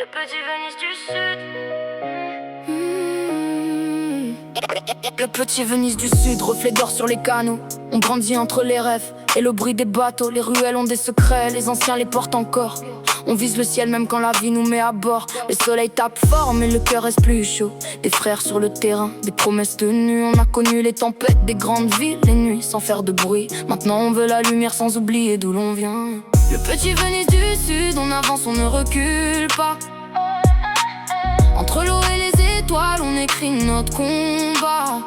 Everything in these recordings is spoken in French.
Le petit Venise du Sud. Le petit Venise du Sud, reflet d'or sur les canaux. On grandit entre les rêves et le bruit des bateaux. Les ruelles ont des secrets, les anciens les portent encore. On vise le ciel même quand la vie nous met à bord. Le soleil tape fort mais le cœur reste plus chaud. Des frères sur le terrain, des promesses tenues. On a connu les tempêtes des grandes villes, les nuits sans faire de bruit. Maintenant on veut la lumière sans oublier d'où l'on vient. Le petit Venise du Sud, on avance, on ne recule pas. Entre l'eau et les étoiles, on écrit notre combat.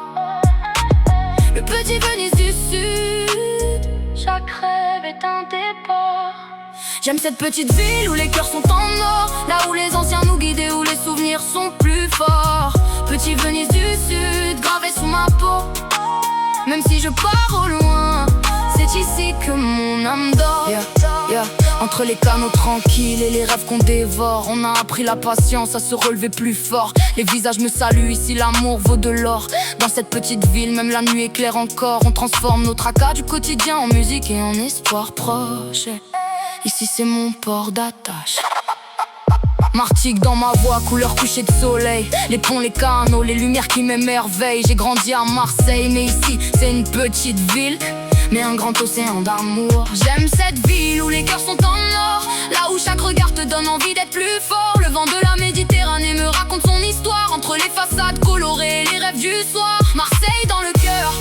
Le petit Venise du Sud, Chaque rêve est un départ. j'aime cette petite ville où les cœurs sont en or. Là où les anciens nous guident et où les souvenirs sont plus forts. Petit Venise du Sud, gravé sous ma peau. Même si je pars au loin, c'est ici que mon âme dort. Entre les canaux tranquilles et les rêves qu'on dévore, on a appris la patience à se relever plus fort. Les visages me saluent, ici l'amour vaut de l'or. Dans cette petite ville, même la nuit éclaire encore. On transforme nos tracas du quotidien en musique et en espoir proche. Ici c'est mon port d'attache. Martigues dans ma voix, couleur coucher de soleil. Les ponts, les canaux, les lumières qui m'émerveillent. J'ai grandi à Marseille, mais ici c'est une petite ville, mais un grand océan d'amour. J'aime cette ville où les cœurs sont en or. Là où chaque regard te donne envie d'être plus fort. Le vent de la Méditerranée me raconte son histoire. Entre les façades colorées et les rêves du soir. Marseille dans le cœur,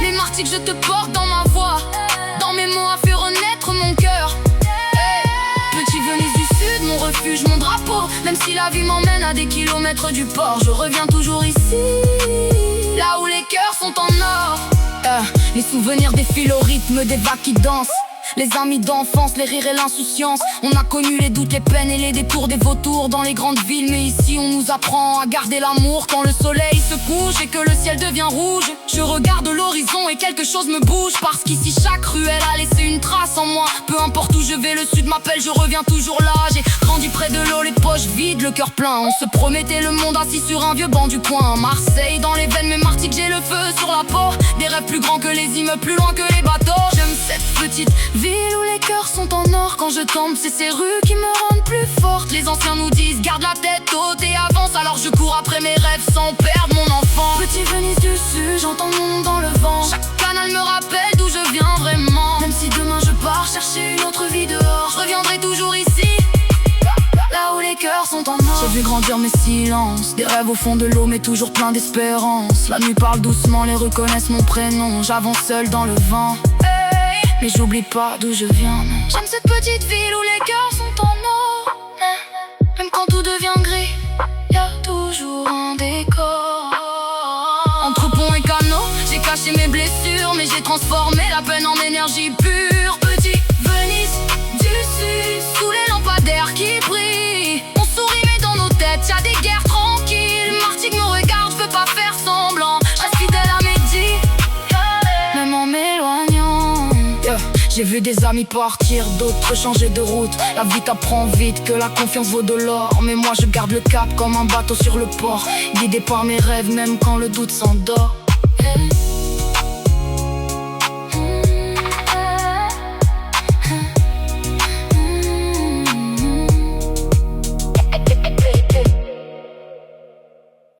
les Martigues je te porte dans ma voix. Dans mes mots a fait renaître mon cœur. Petit Venise du Sud, mon refuge, mon drapeau. Même si la vie m'emmène à des kilomètres du port, je reviens toujours ici, là où les cœurs sont en or. Les souvenirs défilent au rythme des vagues qui dansent. Les amis d'enfance, les rires et l'insouciance. On a connu les doutes, les peines et les détours des vautours dans les grandes villes. Mais ici on nous apprend à garder l'amour quand le soleil se couche et que le ciel devient rouge. Je regarde l'horizon et quelque chose me bouge. Parce qu'ici chaque ruelle a laissé une trace en moi. Peu importe où je vais, le sud m'appelle, je reviens toujours là. J'ai grandi près de l'eau, les poches vides, le cœur plein. On se promettait le monde assis sur un vieux banc du coin. Marseille dans les veines, mes Martigues, j'ai le feu sur la peau. Des rêves plus grands que les immeubles, plus loin que les bateaux. J'aime cette petite ville où les cœurs sont en or. Quand je tombe, c'est ces rues qui me rendent plus forte. Les anciens nous disent garde la tête haute et avance. Alors je cours après mes rêves sans perdre mon enfant. Petit Venise du Sud, j'entends mon nom dans le vent. Chaque canal me rappelle d'où je viens vraiment. Même si demain je pars chercher une autre vie dehors, je reviendrai toujours ici, là où les cœurs sont en or. J'ai vu grandir mes silences, des rêves au fond de l'eau mais toujours plein d'espérance. La nuit parle doucement, les rues connaissent mon prénom. J'avance seul dans le vent, mais j'oublie pas d'où je viens. J'aime cette petite ville où les cœurs sont en or. Même quand tout devient gris, y a toujours un décor. Entre ponts et canaux, j'ai caché mes blessures, mais j'ai transformé la peine en énergie pure. Petit Venise du Sud, sous les lampadaires qui brillent. On sourit mais dans nos têtes y'a des guerres tranquilles. Martigues me regarde, je peux pas faire semblant. Je reste fidèle à mes dits, même en m'éloignant. J'ai vu des amis partir, d'autres changer de route. La vie t'apprend vite que la confiance vaut de l'or. Mais moi je garde le cap comme un bateau sur le port, guidé par mes rêves même quand le doute s'endort.